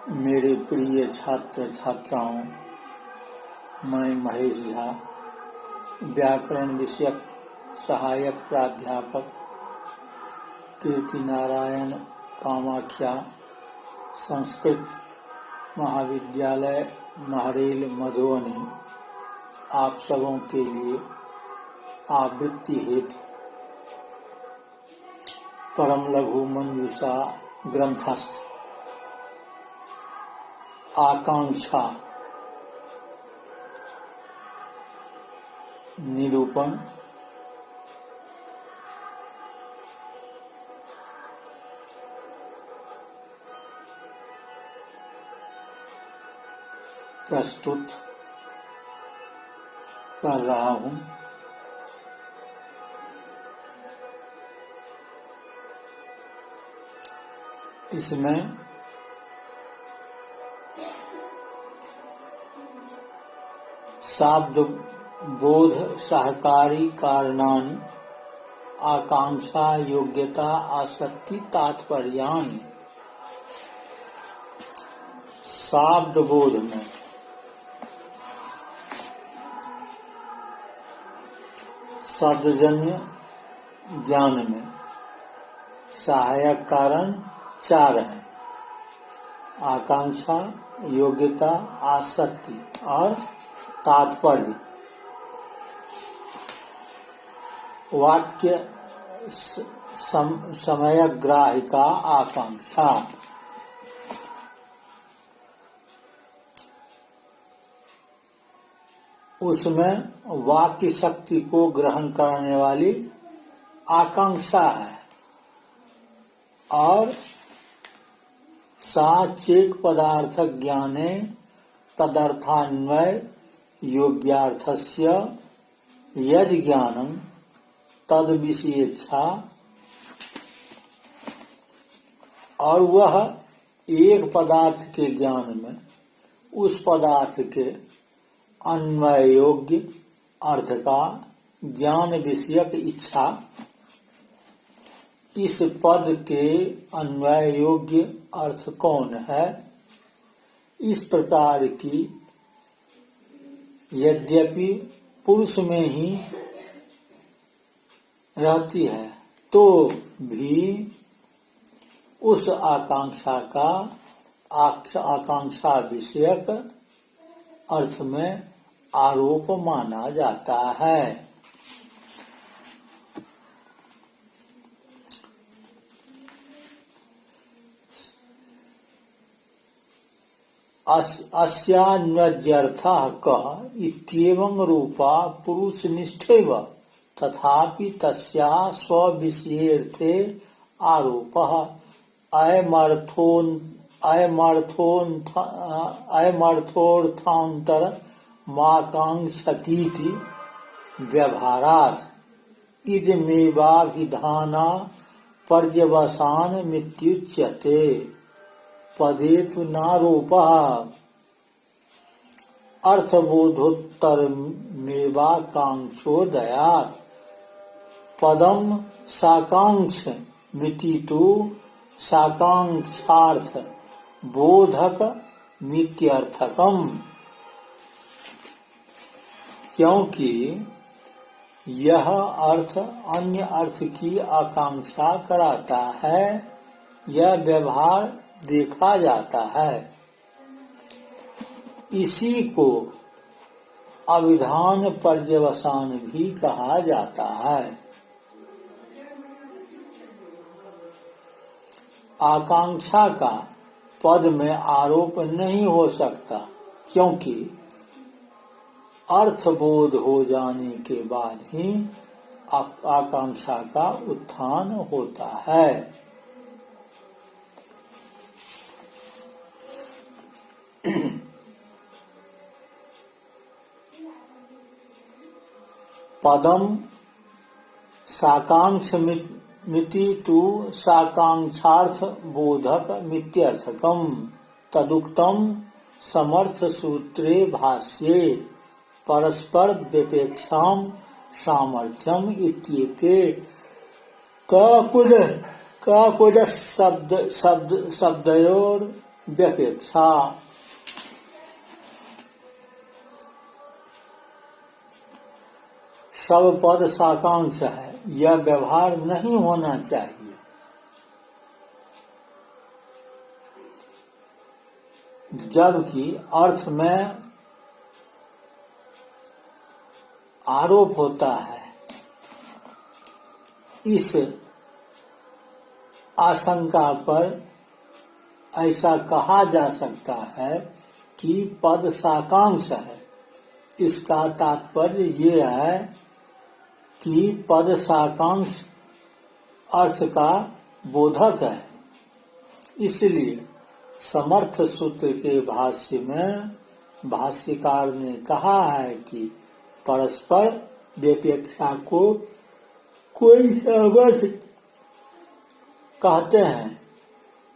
मेरे प्रिय छात्र छात्राओं, मैं महेश झा, व्याकरण विषयक सहायक प्राध्यापक, कीर्तिनारायण कामाख्या संस्कृत महाविद्यालय महरेल मधुबनी, आप सबों के लिए आवृत्ति हेतु परम लघु मंजूषा ग्रंथस्थ आकांक्षा निरूपण प्रस्तुत कर रहा हूँ। इसमें शाब्द बोध सहकारी कारणानि आकांक्षा योग्यता आसक्ति तात्पर्यानि। शाब्द बोध में शब्दजन्य ज्ञान में सहायक कारण 4 हैं: आकांक्षा, योग्यता, आसक्ति और तात्पर्य। वाक्य समयग्राहिका आकांक्षा। उसमें वाक्य शक्ति को ग्रहण करने वाली आकांक्षा है और सा चेक पदार्थ ज्ञाने तदर्थान्वय योग्यार्थस्य यद ज्ञानं तद विषयेच्छा। और वह एक पदार्थ के ज्ञान में उस पदार्थ के अन्वय योग्य अर्थ का ज्ञान विषयक इच्छा। इस पद के अन्वय योग्य अर्थ कौन है, इस प्रकार की यद्यपि पुरुष में ही रहती है तो भी उस आकांक्षा का आकांक्षा विषयक अर्थ में आरोप माना जाता है। अस्यान्वज्यर्थः कः इत्येवं रूपा पुरुषनिष्ठैव तथापि तस्या स्वविषयेऽर्थे आरोपः अयमर्थोऽर्थान्तर माकांक्षतीति व्यवहारात् इदमेवाभिधाना पर्यवसानमित्युच्यते। पदे तु नारोपः अर्थबोधोत्तरमेवाकांक्षोदयात्। पदम साकांक्ष मिति तु साकांक्षार्थ बोधक मित्यर्थकम। क्योंकि यह अर्थ अन्य अर्थ की आकांक्षा कराता है, यह व्यवहार देखा जाता है। इसी को अभिधान पर्यवसान भी कहा जाता है। आकांक्षा का पद में आरोप नहीं हो सकता, क्योंकि अर्थबोध हो जाने के बाद ही आकांक्षा का उत्थान होता है। पदम साकांक्ष मिति तु साकांक्षार्थ बोधक मित्यर्थकम। तदुक्तम समर्थ सूत्रे भाष्ये परस्पर व्यपेक्षाम सामर्थ्यम इत्येके काकुद शब्दयोर व्यपेक्षा। सब पद साकांक्ष है, यह व्यवहार नहीं होना चाहिए। जबकि अर्थ में आरोप होता है, इस आशंका पर ऐसा कहा जा सकता है कि पद साकांक्ष है। इसका तात्पर्य ये है कि पद साकांक्ष अर्थ का बोधक है। इसलिए समर्थ सूत्र के भाष्य में भाष्यकार ने कहा है कि परस्पर व्यपेक्षा को कोई सामर्थ्य कहते हैं।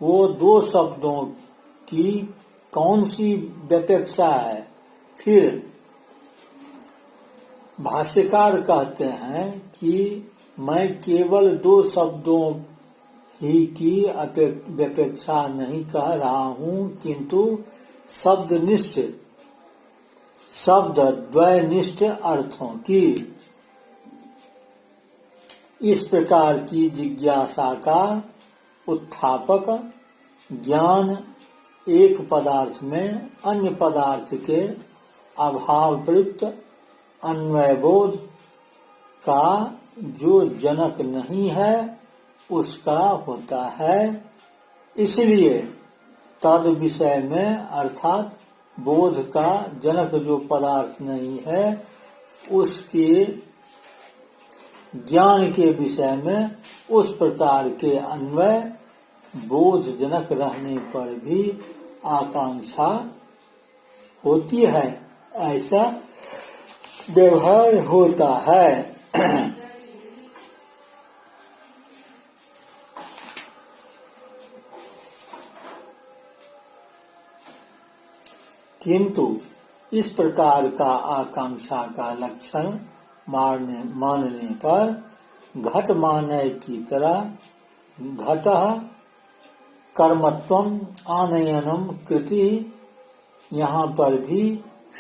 वो दो शब्दों की कौन सी व्यपेक्षा है? फिर भाष्यकार कहते हैं कि मैं केवल दो शब्दों ही की व्यपेक्षा नहीं कह रहा हूँ, किंतु शब्दनिष्ठ शब्द द्वयनिष्ठ अर्थों की। इस प्रकार की जिज्ञासा का उत्थापक ज्ञान एक पदार्थ में अन्य पदार्थ के अभाव प्रयुक्त अन्वयबोध का जो जनक नहीं है उसका होता है। इसलिए तद विषय में अर्थात बोध का जनक जो पदार्थ नहीं है उसके ज्ञान के विषय में उस प्रकार के अन्वय बोध जनक रहने पर भी आकांक्षा होती है, ऐसा व्यवहार होता है। किंतु इस प्रकार का आकांक्षा का लक्षण मानने पर घट मानय की तरह घटः कर्मत्वम आनयनम कृति यहाँ पर भी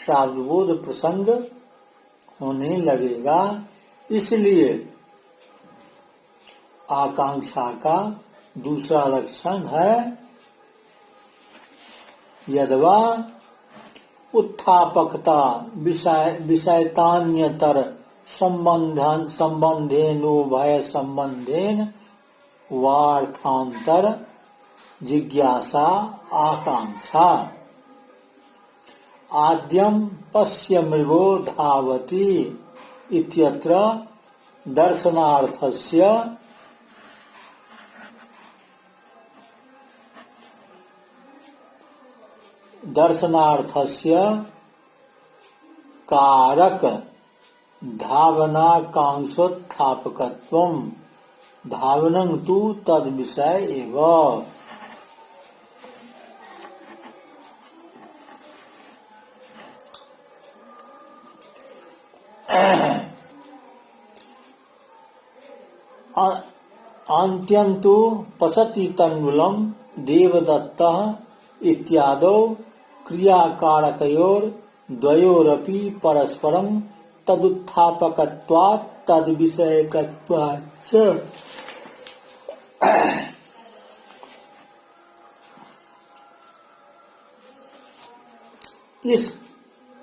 शाब्दबोध प्रसंग होने लगेगा। इसलिए आकांक्षा का दूसरा लक्षण है यद्वा उत्थापकता विषयतान्यतर संबंधेनोभय संबंधेन वार्थांतर जिज्ञासा आकांक्षा। आद्यम पश्य मृगो धावति इत्यत्र दर्शनार्थस्य कारक धावनाकांक्षोत्थापकत्वं धावनं तु तद विषय एव। अन्त्यन्तु पचति तण्डुलं देवदत्तः इत्यादौ क्रियाकारकयोर द्वयोरपि परस्परं तदुत्थापकत्वात् तद्विषयकत्वात् च।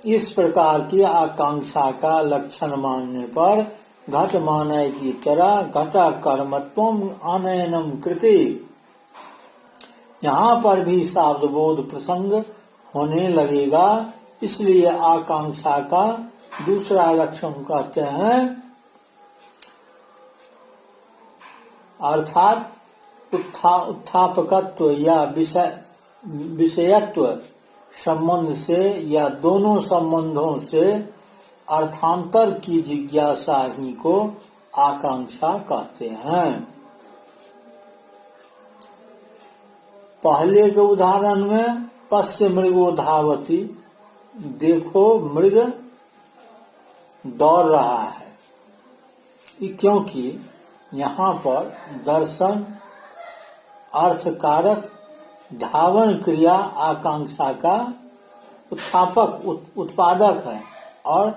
इस प्रकार की आकांक्षा का लक्षण मानने पर घट मानय की तरह घटा कर्मत्वम आनयनम कृति यहाँ पर भी शाब्दबोध प्रसंग होने लगेगा। इसलिए आकांक्षा का दूसरा लक्षण कहते हैं अर्थात उत्थापकत्व या विषयत्व संबंध से या दोनों संबंधों से अर्थांतर की जिज्ञासा ही को आकांक्षा कहते हैं। पहले के उदाहरण में पश्य मृगो धावति, देखो मृग दौड़ रहा है, क्योंकि यहाँ पर दर्शन अर्थकारक धावन क्रिया आकांक्षा का उत्थापक उत्पादक है और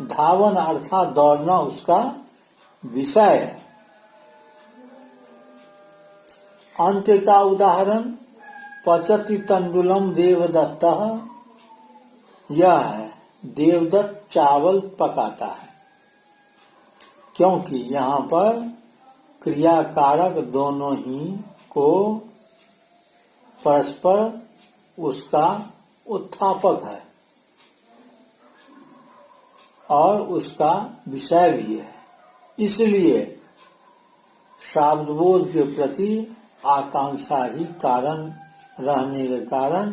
धावन अर्थात दौड़ना उसका विषय है। अंत्य का उदाहरण पचति तंडुलम देवदत्त यह है। देवदत्त चावल पकाता है, क्योंकि यहाँ पर क्रिया कारक दोनों ही को परस्पर उसका उत्थापक है और उसका विषय भी है। इसलिए शाब्दबोध के प्रति आकांक्षा ही कारण रहने के कारण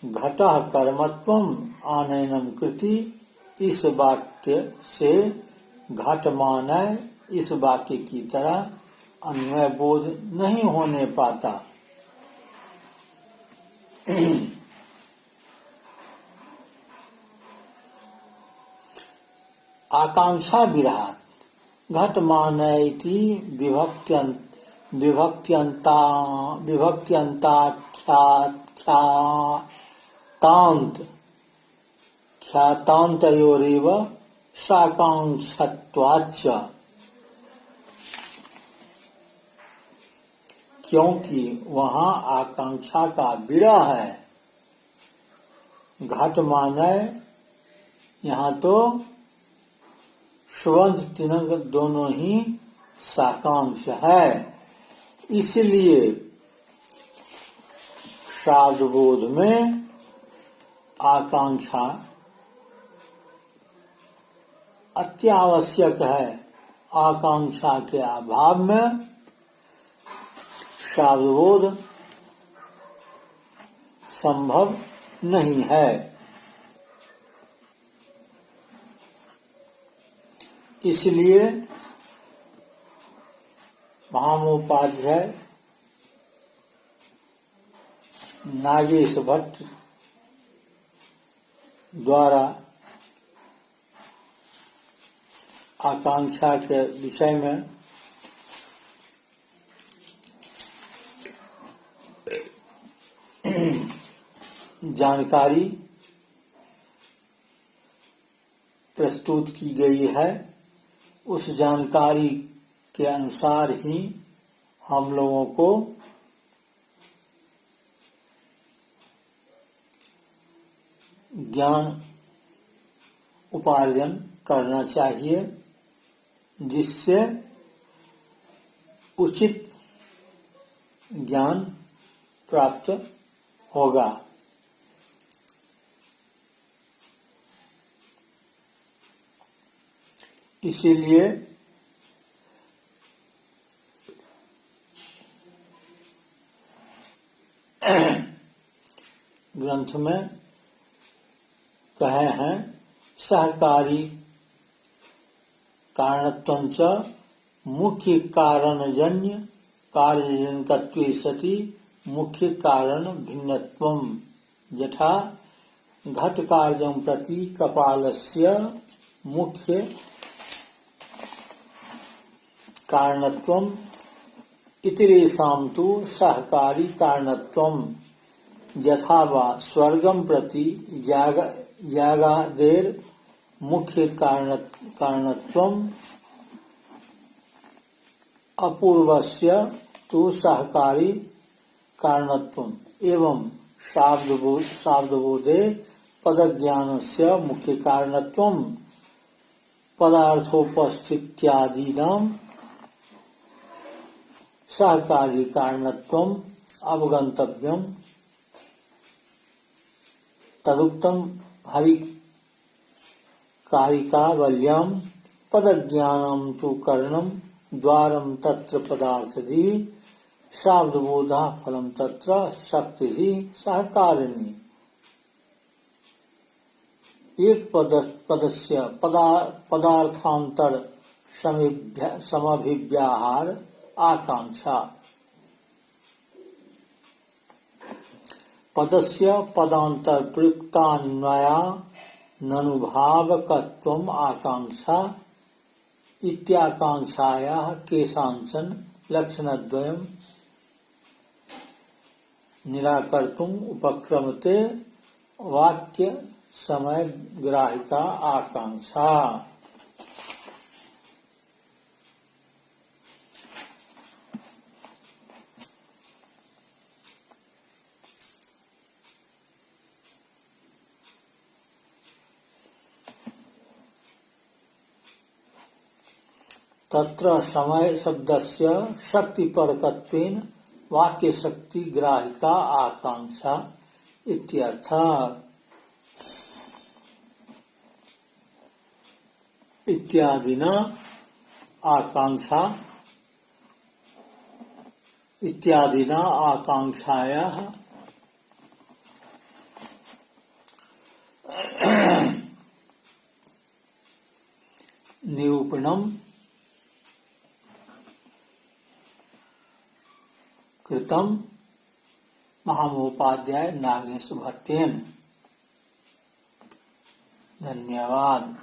घटः कर्मत्वम आनयनम कृति इस वाक्य से घट मानय इस वाक्य की तरह अन्वय बोध नहीं होने पाता। आकांक्षा विराट घट मानयति ख्यातान्तयोरेव साकांक्षत्वाच्च, क्योंकि वहाँ आकांक्षा का विरह है। घट मानय यहाँ तो स्वंत तिनंग दोनों ही साकांक्ष है। इसलिए शाब्दबोध में आकांक्षा अत्यावश्यक है। आकांक्षा के अभाव में शाब्दबोध संभव नहीं है। इसलिए महामहोपाध्याय नागेश भट्ट द्वारा आकांक्षा के विषय में जानकारी प्रस्तुत की गई है। उस जानकारी के अनुसार ही हम लोगों को ज्ञान उपार्जन करना चाहिए, जिससे उचित ज्ञान प्राप्त होगा। इसीलिए ग्रंथ में कहे हैं सहकारी कारणत्वंच मुख्य कारणजन्य कार्यजनकत्वे सति मुख्य कारण भिन्नत्वम यथा घट कार्यं प्रति कपालस्य मुख्य कारणत्वम इतरेषां तु सहकारी कारणत्वम यथा वा स्वर्गं प्रति यागादेर मुख्य कारणत्वम अपूर्वस्य तु सहकारी कारणत्वम एवं शाब्दबोधे पदज्ञानस्य मुख्य कारणत्वम पदार्थोपस्थित्यादीनां सहकारी कारणत्वम अवगंतव्यम तदुक्तम हरिकारिकावल्यां पदज्ञानं तु करणं द्वारं तत्र पदार्थधि शाब्दबोधा फलं तत्र शक्तिधि सहकारिणी। एक पदस्य पदार्थांतर समभिव्याहार आकांक्षा पदस्य पदांतर प्रयुक्तान्वयानुभावकत्वम् आकांक्षा इत्याकांक्षायाः केषाञ्चन लक्षणद्वयम् निराकर्तुम उपक्रमते वाक्य समय ग्राहिका आकांक्षा। तत्र समय शब्दस्य शक्तिपरकत्वेन वाक्य शक्ति ग्राहिका आकांक्षा इत्यर्थः। इत्यादिना आकांक्षा इत्यादिना आकांक्षायाः निरूपणम् कृतम् महामहोपाध्याय नागेश भट्टेन। धन्यवाद।